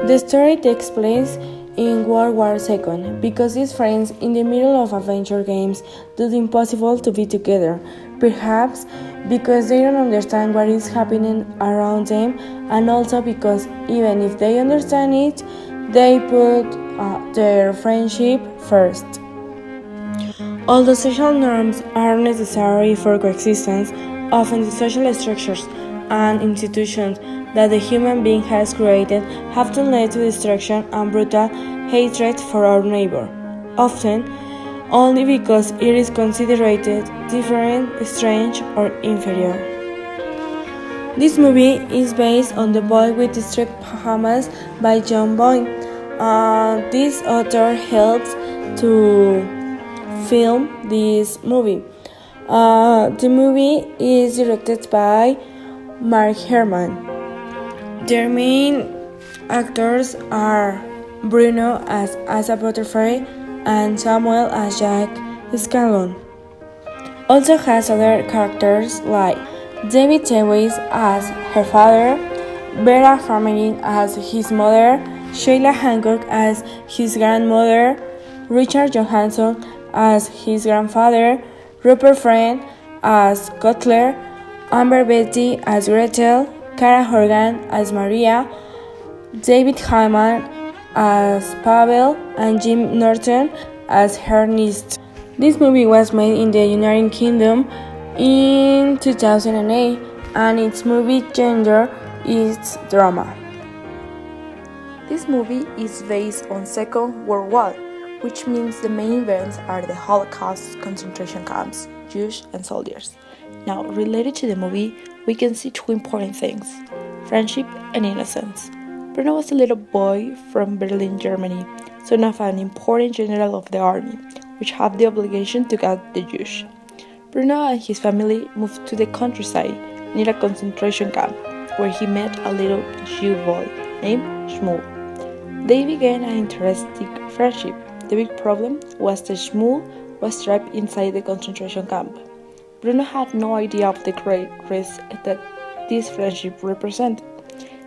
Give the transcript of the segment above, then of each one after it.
The story takes place in World War II because these friends in the middle of adventure games do the impossible to be together, perhaps because they don't understand what is happening around them, and also because even if they understand it, they put their friendship first. Although social norms are necessary for coexistence, often the social structures and institutions that the human being has created have to lead to destruction and brutal hatred for our neighbor, often only because it is considered different, strange, or inferior. This movie is based on The Boy with the Strict Pajamas by John Boyne. This author helps to film this movie. The movie is directed by Mark Herman. Their main actors are Bruno as Asa Butterfly and Samuel as Jack Scanlon. Also has other characters like David Tewis as her father, Vera Farmiga as his mother, Sheila Hancock as his grandmother, Richard Johansson as his grandfather, Rupert Friend as Cutler, Amber Betty as Gretel, Cara Horgan as Maria, David Hyman as Pavel, and Jim Norton as Ernest. This movie was made in the United Kingdom in 2008, and its movie genre is drama. This movie is based on Second World War, which means the main events are the Holocaust, concentration camps, Jews, and soldiers. Now, related to the movie, we can see two important things: friendship and innocence. Bruno was a little boy from Berlin, Germany, son of an important general of the army, which had the obligation to guard the Jews. Bruno and his family moved to the countryside near a concentration camp, where he met a little Jew boy named Shmuel. They began an interesting friendship. The big problem was that Shmuel was trapped inside the concentration camp. Bruno had no idea of the great risk that this friendship represented.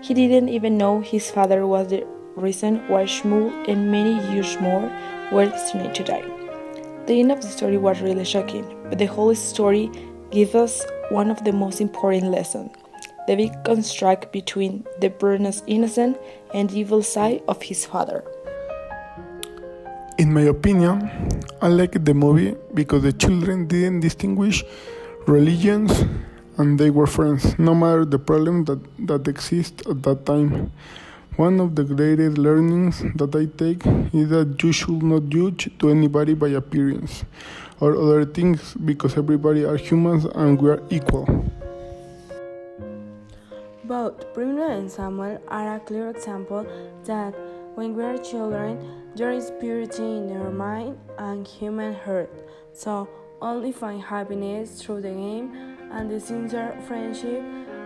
He didn't even know his father was the reason why Shmuel and many years more were destined to die. The end of the story was really shocking, but the whole story gives us one of the most important lessons: the big contrast between the Bruno's innocent and evil side of his father. In my opinion, I liked the movie because the children didn't distinguish religions and they were friends, no matter the problems that exist at that time. One of the greatest learnings that I take is that you should not judge to anybody by appearance or other things, because everybody are humans and we are equal. Both Bruno and Samuel are a clear example that when we are children, there is purity in our mind and human heart, so only find happiness through the game and the sincere friendship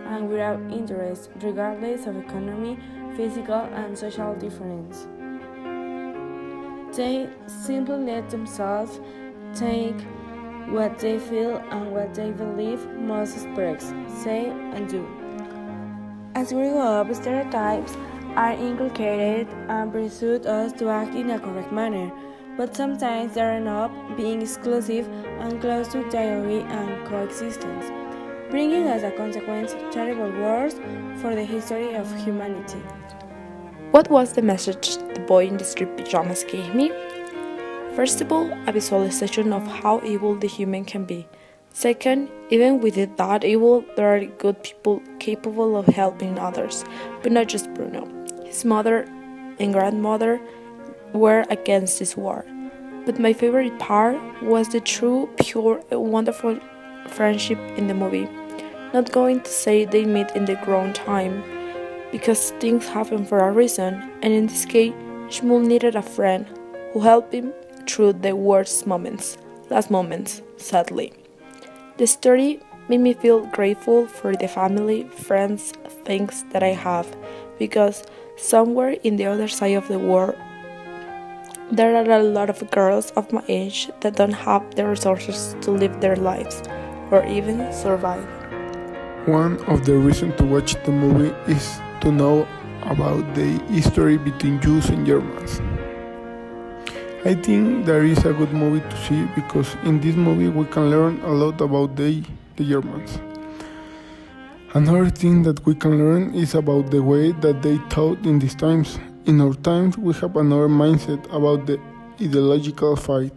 and without interest, regardless of economy, physical and social difference. They simply let themselves take what they feel and what they believe must express, say, and do. As we grow up, stereotypes are inculcated and pursue us to act in a correct manner, but sometimes they end up being exclusive and close to dialogue and coexistence, bringing as a consequence terrible wars for the history of humanity. What was the message the boy in the street pajamas gave me? First of all, a visualization of how evil the human can be. Second, even with that evil, there are good people capable of helping others, but not just Bruno. His mother and grandmother were against this war. But my favorite part was the true, pure, and wonderful friendship in the movie. Not going to say they meet in the grown time, because things happen for a reason, and in this case, Shmuel needed a friend who helped him through the worst moments, last moments, sadly. The story made me feel grateful for the family, friends, things that I have, because somewhere in the other side of the world, there are a lot of girls of my age that don't have the resources to live their lives, or even survive. One of the reasons to watch the movie is to know about the history between Jews and Germans. I think that is a good movie to see because in this movie we can learn a lot about the Germans. Another thing that we can learn is about the way that they thought in these times. In our times we have another mindset about the ideological fight.